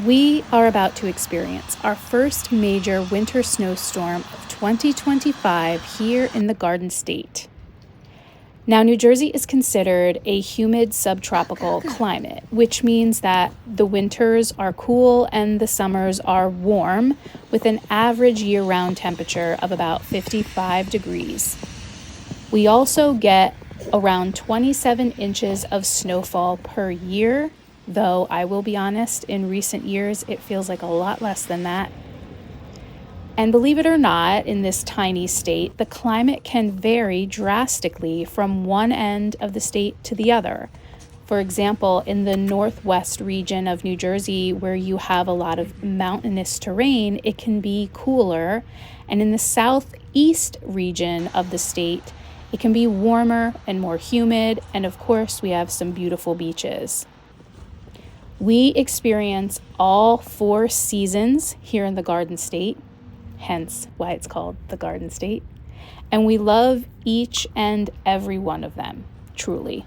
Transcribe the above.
We are about to experience our first major winter snowstorm of 2025 here in the Garden State. Now, New Jersey is considered a humid subtropical climate, which means that the winters are cool and the summers are warm, with an average year-round temperature of about 55 degrees. We also get around 27 inches of snowfall per year, though I will be honest, in recent years, it feels like a lot less than that. And believe it or not, in this tiny state, the climate can vary drastically from one end of the state to the other. For example, in the northwest region of New Jersey, where you have a lot of mountainous terrain, it can be cooler. And in the southeast region of the state, it can be warmer and more humid. And of course, we have some beautiful beaches. We experience all 4 seasons here in the Garden State, hence why it's called the Garden State. And we love each and every one of them, truly.